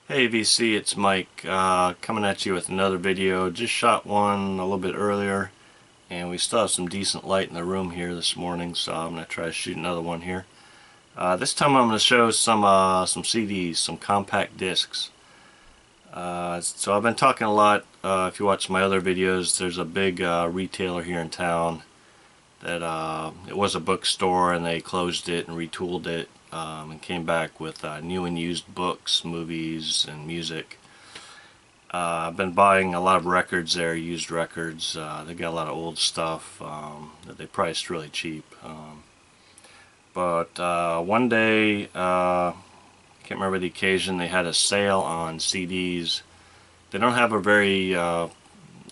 Hey VC, it's Mike coming at you with another video. Just shot one a little bit earlier and we still have some decent light in the room here this morning, so I'm going to try to shoot another one here. This time I'm going to show some CDs, some compact discs. So I've been talking a lot, if you watch my other videos, there's a big retailer here in town that it was a bookstore and they closed it and retooled it. And came back with new and used books, movies, and music. I've been buying a lot of records there, used records. They got a lot of old stuff that they priced really cheap. But one day, I can't remember the occasion, they had a sale on CDs. They don't have a very all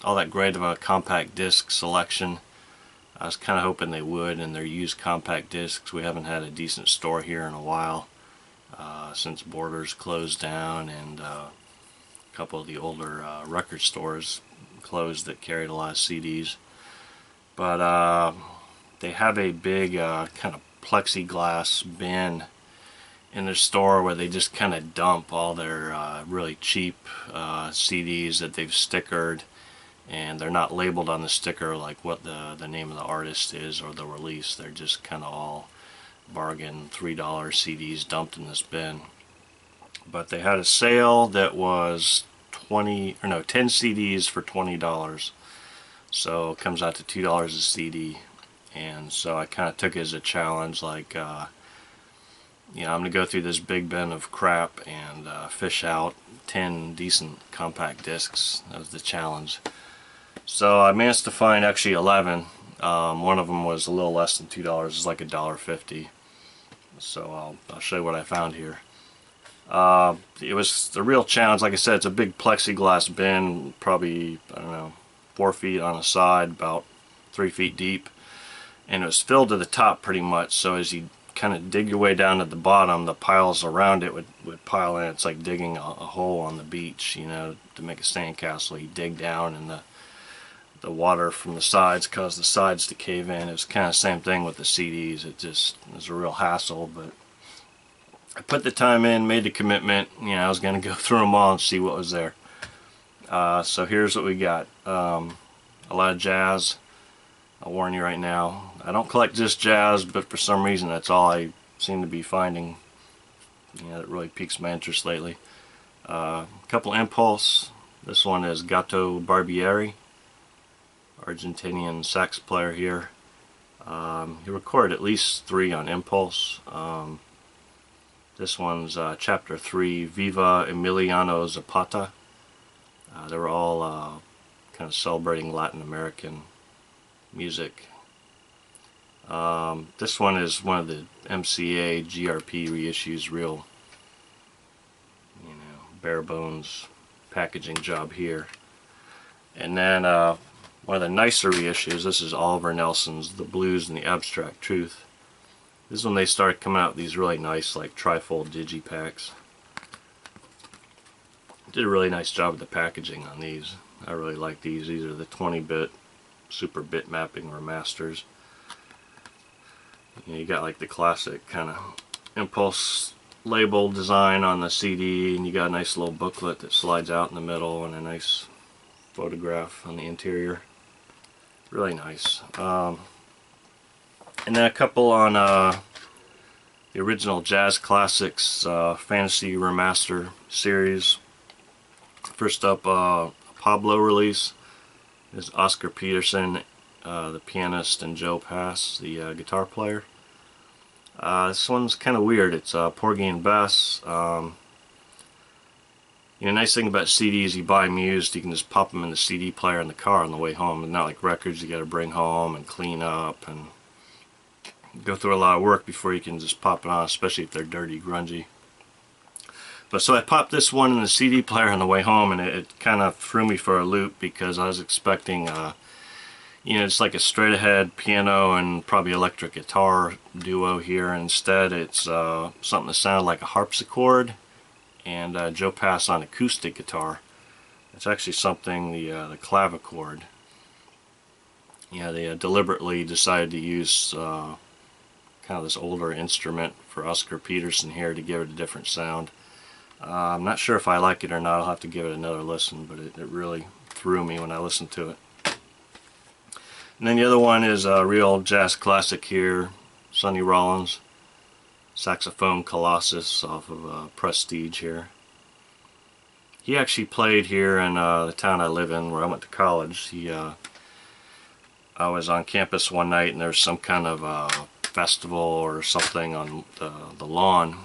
that great of a compact disc selection. I was kind of hoping they would, and their used compact discs. We haven't had a decent store here in a while since Borders closed down, and a couple of the older record stores closed that carried a lot of CDs. But they have a big kind of plexiglass bin in their store where they just kind of dump all their really cheap CDs that they've stickered, and they're not labeled on the sticker like what the name of the artist is or the release. They're just kind of all bargain $3 CDs dumped in this bin. But they had a sale that was 10 CDs for $20, so it comes out to $2 a CD. And so I kind of took it as a challenge, like I'm gonna go through this big bin of crap and fish out 10 decent compact discs. That was the challenge. So I managed to find actually 11. One of them was a little less than $2. It's like $1.50. So I'll show you what I found here. It was the real challenge. Like I said, it's a big plexiglass bin, probably, I don't know, 4 feet on a side, about 3 feet deep. And it was filled to the top pretty much, so as you kind of dig your way down to the bottom, the piles around it would pile in. It's like digging a hole on the beach, to make a sandcastle. You dig down and the water from the sides caused the sides to cave in. It was kind of the same thing with the CDs. It was a real hassle, but I put the time in, made the commitment. I was going to go through them all and see what was there. So here's what we got. A lot of jazz. I'll warn you right now, I don't collect just jazz, but for some reason that's all I seem to be finding that really piques my interest lately. A couple Impulse. This one is Gato Barbieri, Argentinian sax player here. He recorded at least 3 on Impulse. This one's Chapter 3, Viva Emiliano Zapata. They were all kind of celebrating Latin American music. This one is one of the MCA GRP reissues, real bare bones packaging job here. And then one of the nicer reissues, this is Oliver Nelson's The Blues and the Abstract Truth. This is when they started coming out with these really nice like trifold digipacks. Did a really nice job with the packaging on these. I really like these. These are the 20-bit super bit mapping remasters. You got like the classic kind of Impulse label design on the CD, and you got a nice little booklet that slides out in the middle and a nice photograph on the interior. Really nice. And then a couple on the original Jazz Classics Fantasy Remaster series. First up, a Pablo release is Oscar Peterson, the pianist, and Joe Pass, the guitar player. This one's kind of weird. It's Porgy and Bess. Nice thing about CDs, you buy them used, you can just pop them in the CD player in the car on the way home. And not like records you got to bring home and clean up and go through a lot of work before you can just pop it on, especially if they're dirty, grungy. But so I popped this one in the CD player on the way home, and it kind of threw me for a loop because I was expecting, it's like a straight ahead piano and probably electric guitar duo here. Instead, it's something that sounded like a harpsichord and Joe Pass on acoustic guitar. It's actually something the clavichord. They deliberately decided to use kind of this older instrument for Oscar Peterson here to give it a different sound. I'm not sure if I like it or not. I'll have to give it another listen, but it really threw me when I listened to it. And then the other one is a real jazz classic here, Sonny Rollins, Saxophone Colossus off of Prestige here. He actually played here in the town I live in, where I went to college. I was on campus one night, and there was some kind of festival or something on the lawn,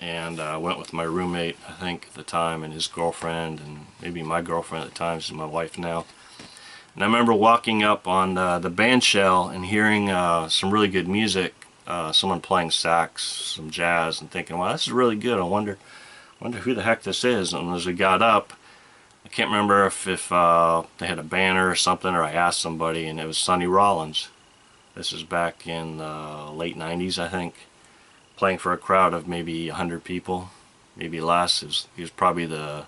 and I went with my roommate, I think at the time, and his girlfriend, and maybe my girlfriend at the time. She's my wife now. And I remember walking up on the band shell and hearing some really good music, someone playing sax, some jazz, and thinking, wow, this is really good. I wonder who the heck this is. And as we got up, I can't remember if they had a banner or something, or I asked somebody, and it was Sonny Rollins. This is back in the late 90s, I think, playing for a crowd of maybe 100 people, maybe less. He was probably the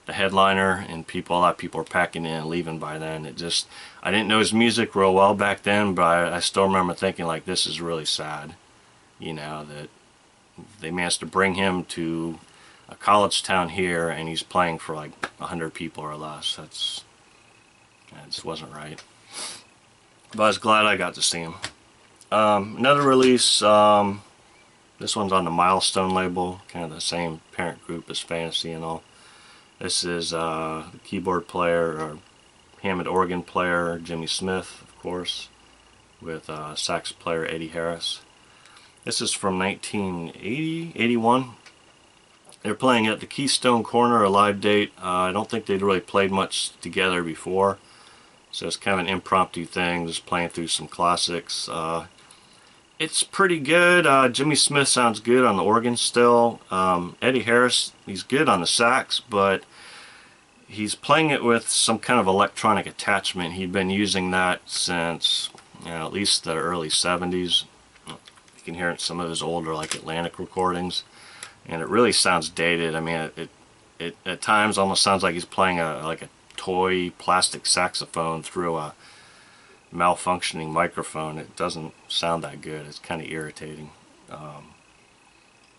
headliner, and a lot of people were packing in and leaving by then. I didn't know his music real well back then, but I still remember thinking, like, this is really sad, you know, that they managed to bring him to a college town here, and he's playing for like 100 people or less. That just wasn't right. But I was glad I got to see him. Another release, this one's on the Milestone label, kind of the same parent group as Fantasy and all. This is the keyboard player, or Hammond organ player, Jimmy Smith, of course, with sax player Eddie Harris. This is from 1980, 81. They're playing at the Keystone Corner, a live date. I don't think they'd really played much together before, so it's kind of an impromptu thing, just playing through some classics. It's pretty good. Jimmy Smith sounds good on the organ still. Eddie Harris, he's good on the sax, but he's playing it with some kind of electronic attachment. He'd been using that since, at least the early 70s. You can hear it in some of his older, like, Atlantic recordings, and it really sounds dated. I mean, it at times almost sounds like he's playing like a toy plastic saxophone through a malfunctioning microphone. It doesn't sound that good. It's kind of irritating.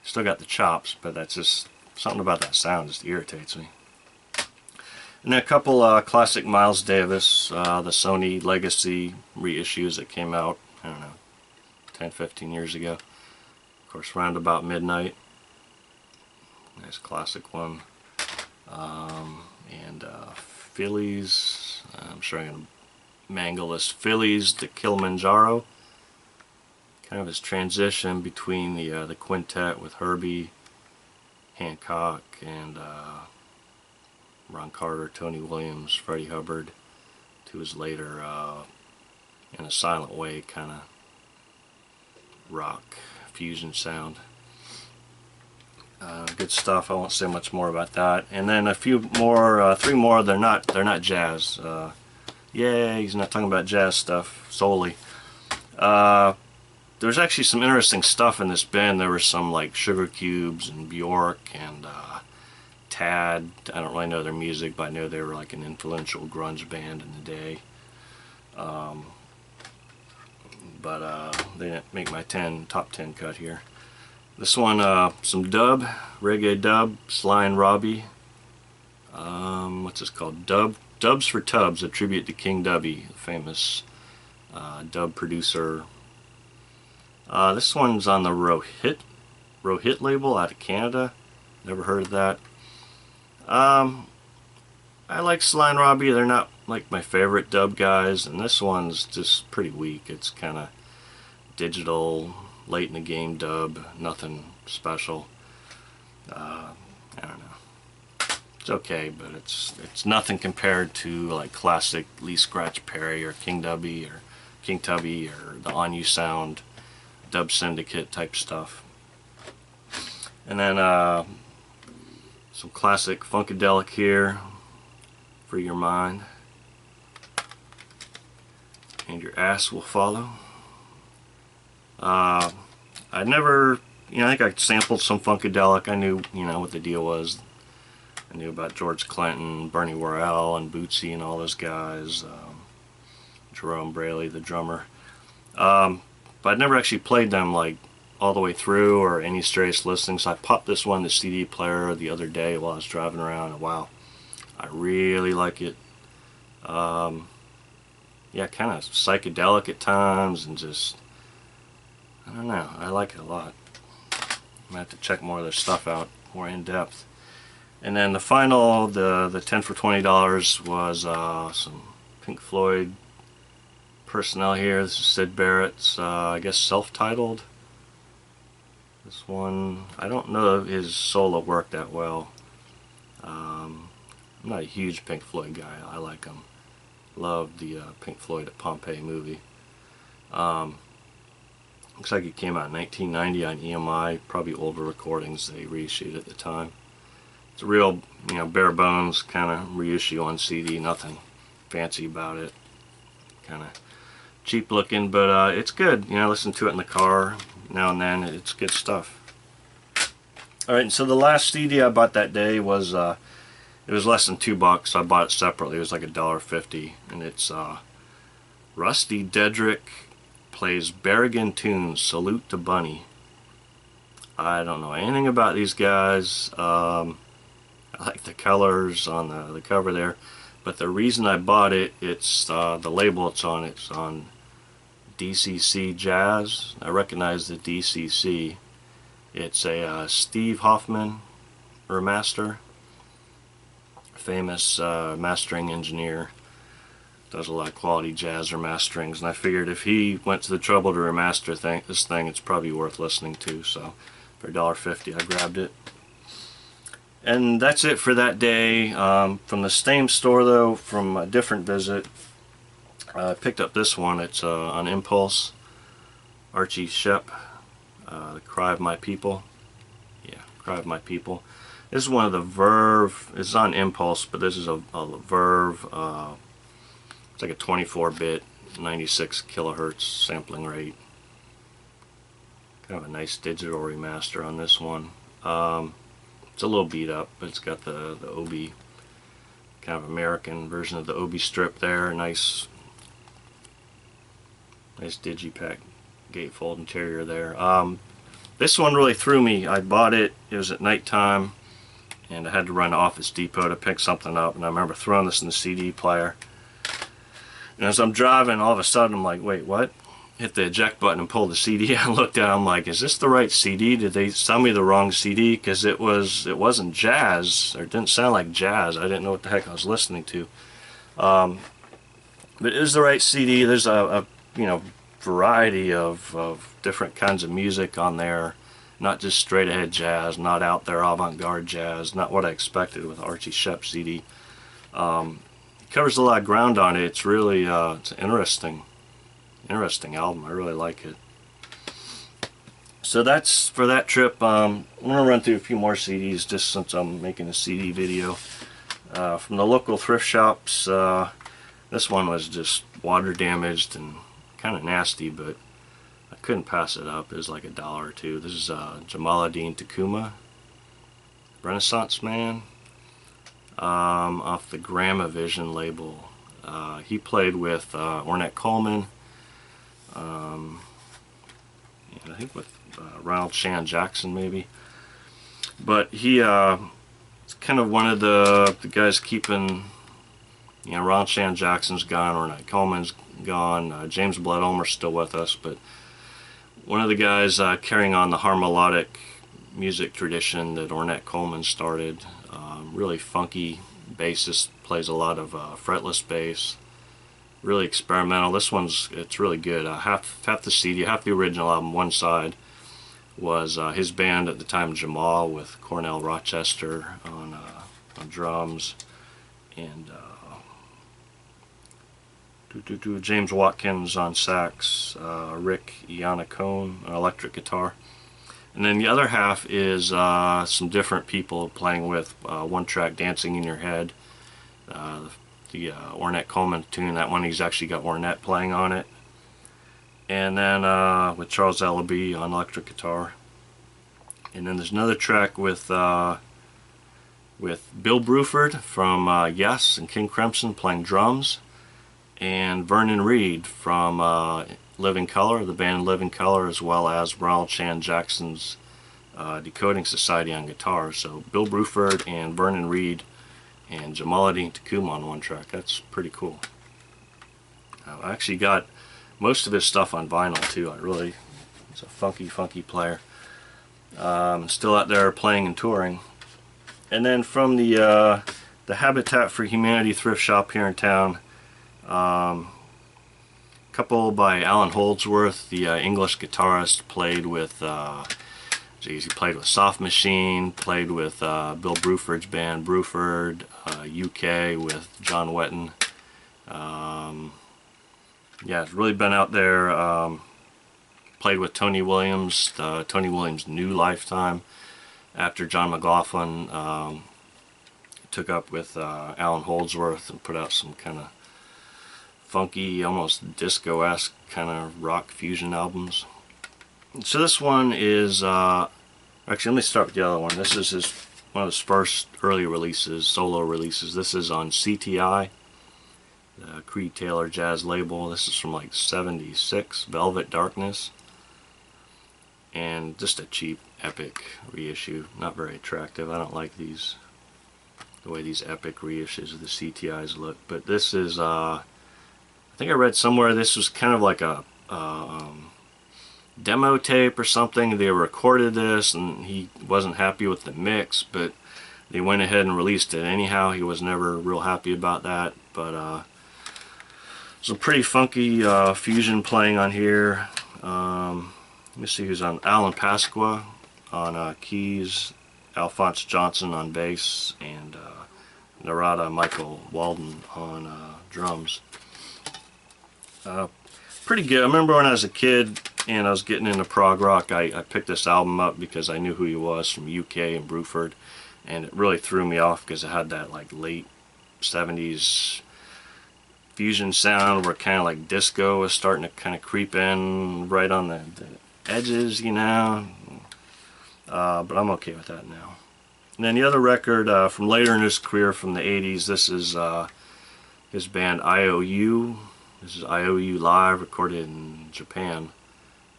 Still got the chops, but that's just something about that sound just irritates me. And then a couple classic Miles Davis, the Sony Legacy reissues that came out, I don't know, 10, 15 years ago. Of course, round about midnight. Nice classic one. And Phillies, I'm sure I'm going to mangle this, Phillies to Kilimanjaro. Kind of his transition between the quintet with Herbie Hancock and Ron Carter, Tony Williams, Freddie Hubbard, to his later, in a silent way, kind of rock fusion sound. Good stuff. I won't say much more about that. And then a few more, three more. They're not jazz. Yay! He's not talking about jazz stuff solely. There's actually some interesting stuff in this band. There were some like Sugar Cubes and Bjork and Tad. I don't really know their music, but I know they were like an influential grunge band in the day. But they didn't make my top 10 cut here. This one, some dub, reggae dub, Sly and Robbie. What's this called? Dubs for Tubs, a tribute to King Dubby, the famous dub producer. This one's on the Rohit label out of Canada. Never heard of that. I like Sly and Robbie. They're not like my favorite dub guys, and this one's just pretty weak. It's kind of digital, late in the game dub, nothing special. I don't know. It's okay, but it's nothing compared to like classic Lee Scratch Perry or King Tubby or the On You Sound Dub Syndicate type stuff. And then some classic Funkadelic here, Free Your Mind, and Your Ass Will Follow. I never, I think I sampled some Funkadelic. I knew, what the deal was. I knew about George Clinton, Bernie Worrell, and Bootsy and all those guys. Jerome Braley, the drummer. But I'd never actually played them like all the way through or any serious listening. So I popped this one in the CD player the other day while I was driving around, and wow, I really like it. Yeah, kind of psychedelic at times, and just, I don't know, I like it a lot. I'm gonna have to check more of their stuff out more in depth. And then the final, the 10 for $20 was some Pink Floyd personnel here. This is Syd Barrett's, I guess, self-titled. This one, I don't know his solo work that well. I'm not a huge Pink Floyd guy. I like them. Loved the Pink Floyd at Pompeii movie. Looks like it came out in 1990 on EMI. Probably older recordings they reissued at the time. It's a real, bare bones kind of reissue on CD. Nothing fancy about it. Kind of cheap looking, but it's good. Listen to it in the car now and then. It's good stuff. Alright, so the last CD I bought that day was, it was less than $2. So I bought it separately. It was like $1.50, and it's Rusty Dedrick plays Berrigan tunes. Salute to Bunny. I don't know anything about these guys. I like the colors on the cover there, but the reason I bought it, it's the label it's on DCC Jazz. I recognize the DCC. It's a Steve Hoffman remaster, famous mastering engineer. Does a lot of quality jazz remasterings, and I figured if he went to the trouble to remaster this thing, it's probably worth listening to. So for $1.50 I grabbed it. And that's it for that day. From the same store though, from a different visit, I picked up this one. It's on impulse. Archie Shepp, The Cry of My People. Yeah, Cry of My People. This is one of the Verve. It's on impulse, but this is a Verve. It's like a 24-bit, 96 kilohertz sampling rate. Kind of a nice digital remaster on this one. It's a little beat up, but it's got the Obi, kind of American version of the Obi strip there. Nice digipack gatefold interior there. This one really threw me. I bought it. It was at nighttime, and I had to run to Office Depot to pick something up. And I remember throwing this in the CD player. And as I'm driving, all of a sudden I'm like, wait, what? Hit the eject button and pulled the CD. I looked at it, I'm like, is this the right CD? Did they sell me the wrong CD? Because it wasn't jazz, or it didn't sound like jazz. I didn't know what the heck I was listening to. But it is the right CD. There's a variety of different kinds of music on there. Not just straight ahead jazz, not out there avant-garde jazz, not what I expected with Archie Shepp CD. Covers a lot of ground on it. It's really it's an interesting album. I really like it. So that's for that trip. I'm gonna run through a few more CDs just since I'm making a CD video. From the local thrift shops, this one was just water damaged and kind of nasty, but I couldn't pass it up. It was like $1 or $2. This is Jamaluddin Takuma, Renaissance Man, off the Gramavision label. He played with Ornette Coleman, and I think with Ronald Shan Jackson maybe. But he is kind of one of the guys keeping, Ronald Shan Jackson's gone, Ornette Coleman's gone, James Blood-Ulmer's still with us, but one of the guys carrying on the harmonic music tradition that Ornette Coleman started. Really funky bassist, plays a lot of fretless bass. Really experimental. This it's really good. Half the CD, half the original album, one side was his band at the time, Jamal, with Cornell Rochester on drums, and James Watkins on sax, Rick Iannacone on electric guitar. And then the other half is some different people playing with one track, Dancing in Your Head. The Ornette Coleman tune, that one he's actually got Ornette playing on it. And then with Charles Ellaby on electric guitar. And then there's another track with Bill Bruford from Yes and King Crimson playing drums. And Vernon Reid from Living Color, the band Living Color, as well as Ronald Chan Jackson's Decoding Society on guitar. So Bill Bruford and Vernon Reid and Jamaluddin Taqum on one track. That's pretty cool. I actually got most of his stuff on vinyl too. He's a funky player. Still out there playing and touring. And then from the Habitat for Humanity thrift shop here in town, couple by Alan Holdsworth, the English guitarist, played with he played with Soft Machine, played with Bill Bruford's band Bruford, UK with John Wetton. Yeah, it's really been out there. Played with Tony Williams, Tony Williams' new Lifetime, after John McLaughlin took up with Alan Holdsworth and put out some kind of funky, almost disco-esque kind of rock fusion albums. So this one is, actually let me start with the other one. This is one of his first early releases, solo releases. This is on CTI, the Creed Taylor Jazz label. This is from like '76, Velvet Darkness. And just a cheap, epic reissue. Not very attractive. I don't like these, the way these epic reissues of the CTIs look. But this is, I think I read somewhere this was kind of like a demo tape or something. They recorded this and he wasn't happy with the mix, but they went ahead and released it anyhow. He was never real happy about that. But some pretty funky fusion playing on here. Let me see who's on. Alan Pasqua on keys, Alphonse Johnson on bass, and Narada Michael Walden on drums. Pretty good. I remember when I was a kid and I was getting into prog rock, I picked this album up because I knew who he was from UK and Bruford, and it really threw me off because it had that like late '70s fusion sound where kind of like disco was starting to kind of creep in right on the edges, you know. But I'm okay with that now. And then the other record from later in his career from the '80s, this is his band IOU. This is IOU Live, recorded in Japan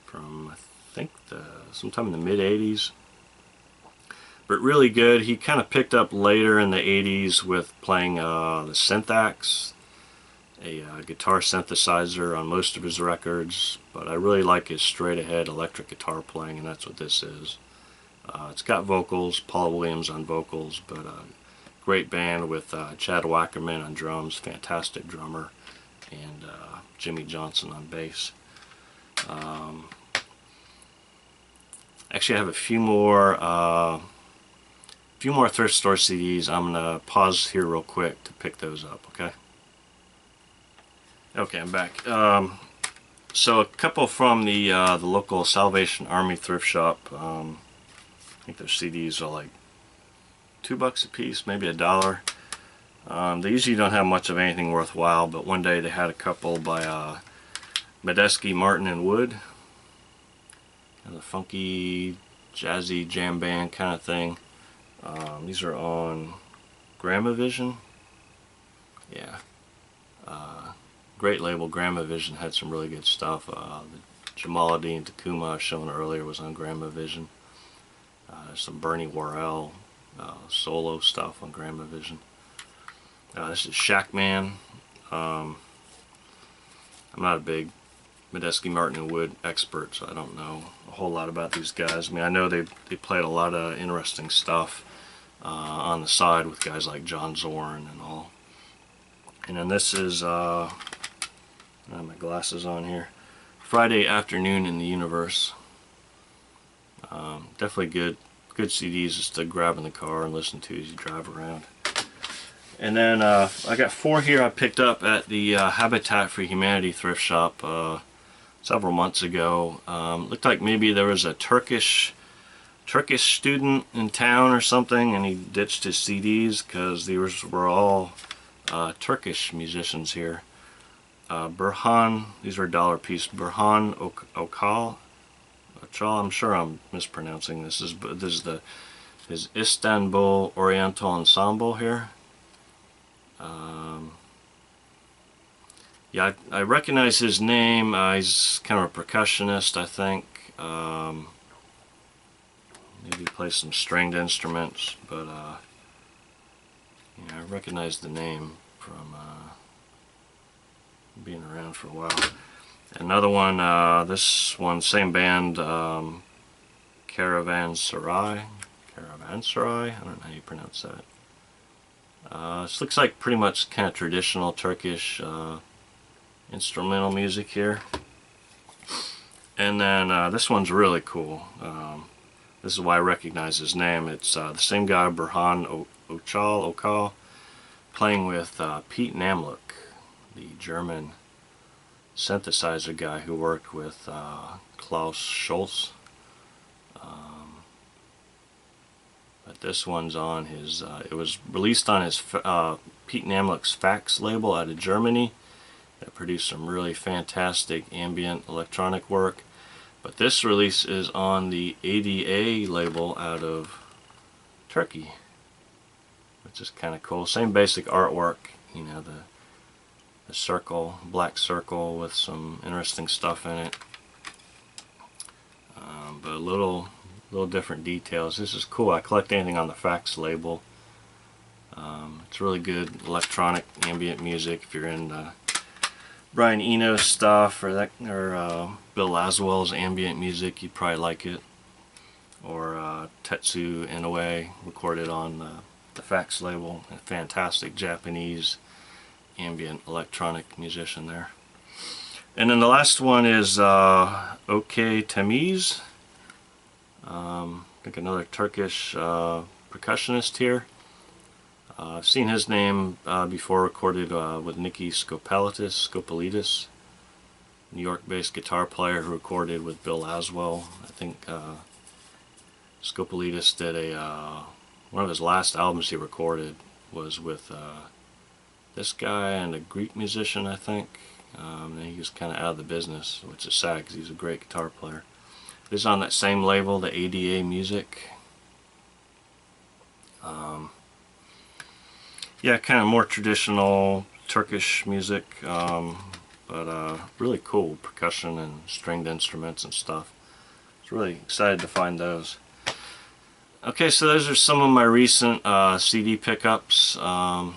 from, I think, sometime in the mid-'80s. But really good. He kind of picked up later in the '80s with playing the Synthax, a guitar synthesizer on most of his records, but I really like his straight-ahead electric guitar playing, and that's what this is. It's got vocals, Paul Williams on vocals, but great band with Chad Wackerman on drums, fantastic drummer, and Jimmy Johnson on bass. Actually, I have a few more thrift store CDs. I'm gonna pause here real quick to pick those up. Okay, I'm back. So a couple from the local Salvation Army thrift shop. I think their CDs are like $2 a piece, maybe $1. They usually don't have much of anything worthwhile, but one day they had a couple by Medeski, Martin, and Wood. Kind of funky, jazzy jam band kind of thing. These are on Gramavision. Yeah. Great label. Gramavision had some really good stuff. The Jamaluddin Taqum I was showing earlier was on Gramavision. There's some Bernie Worrell solo stuff on Gramavision. This is Shackman. I'm not a big Medeski, Martin, and Wood expert, so I don't know a whole lot about these guys. I mean, I know they played a lot of interesting stuff on the side with guys like John Zorn and all. And then this is, I have my glasses on here, Friday Afternoon in the Universe. Definitely good CDs just to grab in the car and listen to as you drive around. And then I got 4 here I picked up at the Habitat for Humanity thrift shop several months ago. Looked like maybe there was a Turkish student in town or something, and he ditched his CDs because these were all Turkish musicians here. Burhan, these are $1 a piece. Burhan Okal, I'm sure I'm mispronouncing this. This is his Istanbul Oriental Ensemble here. Yeah, I recognize his name. He's kind of a percussionist, I think. Maybe he plays some stringed instruments, but yeah, I recognize the name from being around for a while. Another one, this one, same band, Caravanserai. Caravanserai? I don't know how you pronounce that. This looks like pretty much kind of traditional Turkish instrumental music here. And then this one's really cool. This is why I recognize his name. It's the same guy, Burhan Okal, playing with Pete Namlook, the German synthesizer guy who worked with Klaus Schulze. But this one's on his, it was released on his Pete Namlook's Fax label out of Germany. That produced some really fantastic ambient electronic work. But this release is on the ADA label out of Turkey, which is kind of cool. Same basic artwork, you know, the circle, black circle with some interesting stuff in it, but a little different details. This is cool. I collect anything on the Fax label. It's really good electronic ambient music. If you're into Brian Eno's stuff or Bill Laswell's ambient music, you'd probably like it. Or Tetsu Inoue, recorded on the Fax label. A fantastic Japanese ambient electronic musician there. And then the last one is OK Temiz. I think another Turkish percussionist here. I've seen his name before, recorded with Nicky Skopelitis, New York-based guitar player who recorded with Bill Laswell. I think Skopelitis did one of his last albums he recorded was with this guy and a Greek musician, I think. And he was kind of out of the business, which is sad because he's a great guitar player. This is on that same label, the ADA Music. Yeah, kind of more traditional Turkish music, but really cool percussion and stringed instruments and stuff. I was really excited to find those. Okay, so those are some of my recent CD pickups. I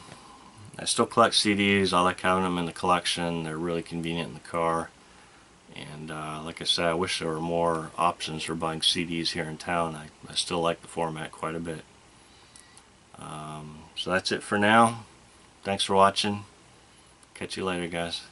still collect CDs. I like having them in the collection. They're really convenient in the car. And like I said, I wish there were more options for buying CDs here in town. I still like the format quite a bit. So that's it for now. Thanks for watching. Catch you later, guys.